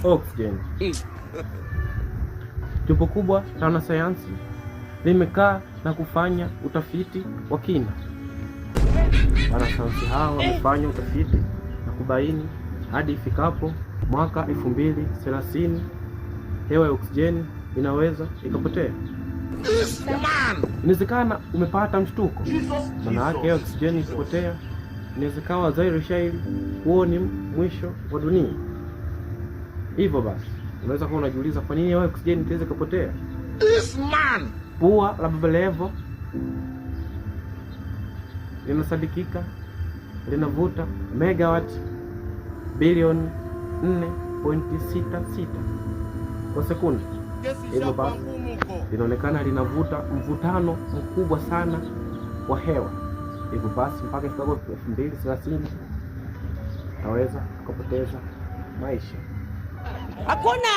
Oxygen. Jopo kubwa la wanasayansi limekaa na kufanya utafiti wa kina. Wanasayansi hao wamefanya utafiti na kubaini hadi ifikapo mwaka 2030 hewa ya oksijeni inaweza ikapotea. Inawezekana umepata mshtuko. Maana yake hewa ya oksijeni ikipotea, inawezekana dhahiri shairi huo ni mwisho wa dunia. Hivyo basi, unaweza kuwa unajiuliza kwa nini hewa ya oksijeni itaweza kupotea? Pua la Baba Levo linasadikika linavuta megawati bilioni 4.66 kwa sekunde. Hivyo basi linaonekana linavuta mvutano mkubwa sana wa hewa. Hivyo basi mpaka ifikapo 2030 taweza kupoteza maisha. Hakuna!